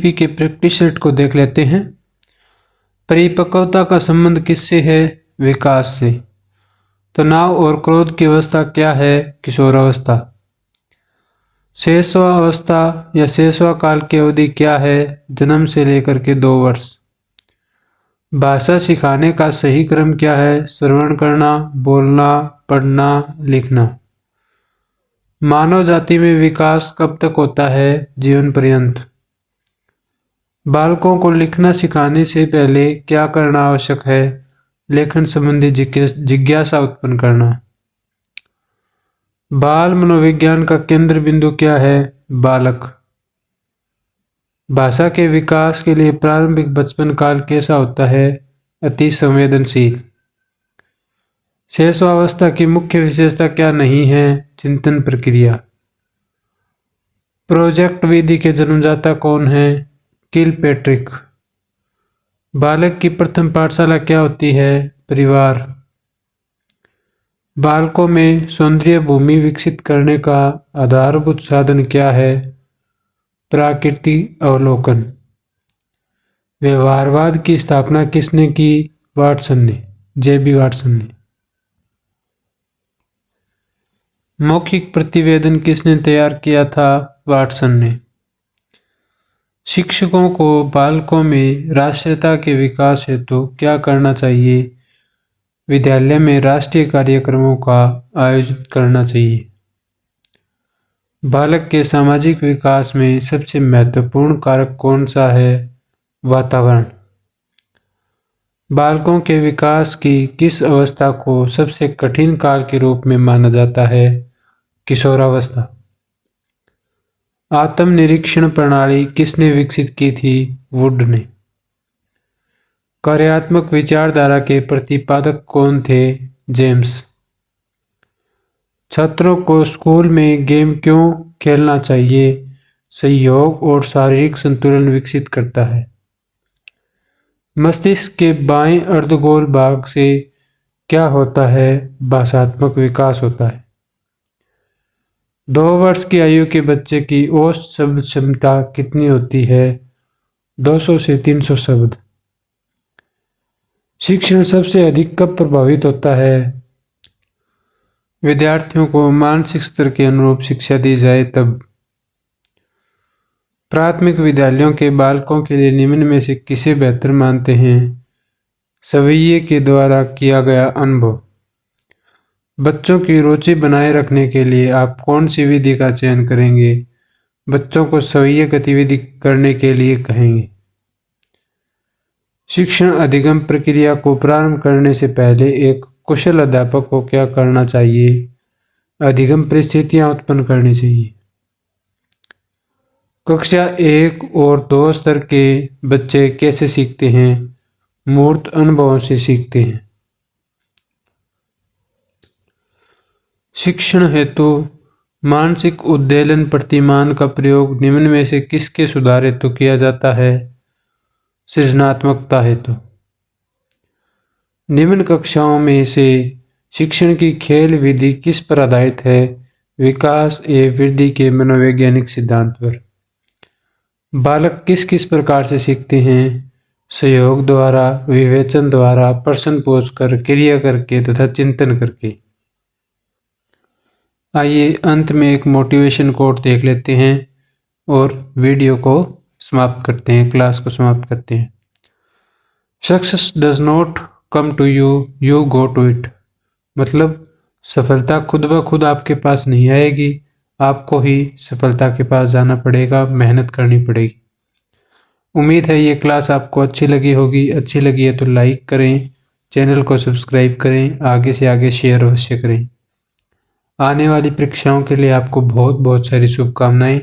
GP के practice set को देख लेते हैं। परिपक्वता का संबंध किससे है? विकास से। तनाव और क्रोध की अवस्था क्या है? किशोरावस्था। शैशवावस्था या शैशव काल की अवधि क्या है? जन्म से लेकर के 2 वर्ष। भाषा सिखाने का सही क्रम क्या है? श्रवण करना, बोलना, पढ़ना, लिखना। मानव जाति में विकास कब तक होता है? जीवन पर्यंत। बालकों को लिखना सिखाने से पहले क्या करना आवश्यक है? लेखन संबंधी जिज्ञासा उत्पन्न करना। बाल मनोविज्ञान का केंद्र बिंदु क्या है? बालक। भाषा के विकास के लिए प्रारंभिक बचपन काल कैसा होता है? अति संवेदनशील। शैशवावस्था की मुख्य विशेषता क्या नहीं है? चिंतन प्रक्रिया। प्रोजेक्ट विधि के जन्मदाता कौन है? किलपैट्रिक। बालक की प्रथम पाठशाला क्या होती है? परिवार। बालकों में सौंदर्य भूमि विकसित करने का आधारभूत साधन क्या है? प्राकृतिक अवलोकन। व्यवहारवाद की स्थापना किसने की? वाटसन ने, जेबी वाटसन ने। मौखिक प्रतिवेदन किसने तैयार किया था? वाटसन ने। शिक्षकों को बालकों में राष्ट्रीयता के विकास हेतु क्या करना चाहिए? विद्यालय में राष्ट्रीय कार्यक्रमों का आयोजित करना चाहिए। बालक के सामाजिक विकास में सबसे महत्वपूर्ण कारक कौन सा है? वातावरण। बालकों के विकास की किस अवस्था को सबसे कठिन काल के रूप में माना जाता है? किशोरावस्था। आत्मनिरीक्षण प्रणाली किसने विकसित की थी? वुड ने। कार्यात्मक विचारधारा के प्रतिपादक कौन थे? जेम्स। छात्रों को स्कूल में गेम क्यों खेलना चाहिए? सहयोग और शारीरिक संतुलन विकसित करता है। मस्तिष्क के बाएं अर्धगोल भाग से क्या होता है? भाषात्मक विकास होता है। 2 वर्ष की आयु के बच्चे की औसत शब्द क्षमता कितनी होती है? 200 से 300 शब्द। शिक्षण सबसे अधिक कब प्रभावित होता है? विद्यार्थियों को मानसिक स्तर के अनुरूप शिक्षा दी जाए तब। प्राथमिक विद्यालयों के बालकों के लिए निम्न में से किसे बेहतर मानते हैं? सवैये के द्वारा किया गया अनुभव। बच्चों की रुचि बनाए रखने के लिए आप कौन सी विधि का चयन करेंगे? बच्चों को सवैये गतिविधि करने के लिए कहेंगे। शिक्षण अधिगम प्रक्रिया को प्रारंभ करने से पहले एक कुशल अध्यापक को क्या करना चाहिए? अधिगम परिस्थितियां उत्पन्न करनी चाहिए। कक्षा 1 और 2 स्तर के बच्चे कैसे सीखते हैं? मूर्त अनुभवों से सीखते हैं। शिक्षण हेतु मानसिक उद्वेलन प्रतिमान का प्रयोग निम्न में से किसके सुधार हेतु किया जाता है? सृजनात्मकता हेतु। निम्न कक्षाओं में से शिक्षण की खेल विधि किस पर आधारित है? विकास एवं वृद्धि के मनोवैज्ञानिक सिद्धांत पर। बालक किस किस प्रकार से सीखते हैं? सहयोग द्वारा, विवेचन द्वारा, प्रश्न पूछकर, क्रिया करके तथा चिंतन करके। आइए अंत में एक मोटिवेशन कोट देख लेते हैं और वीडियो को समाप्त करते हैं, क्लास को समाप्त करते हैं। Success does not come to you, you go to it. मतलब सफलता खुद ब खुद आपके पास नहीं आएगी, आपको ही सफलता के पास जाना पड़ेगा, मेहनत करनी पड़ेगी। उम्मीद है ये क्लास आपको अच्छी लगी होगी। अच्छी लगी है तो लाइक करें, चैनल को सब्सक्राइब करें, आगे से आगे शेयर अवश्य करें। आने वाली परीक्षाओं के लिए आपको बहुत बहुत सारी शुभकामनाएं।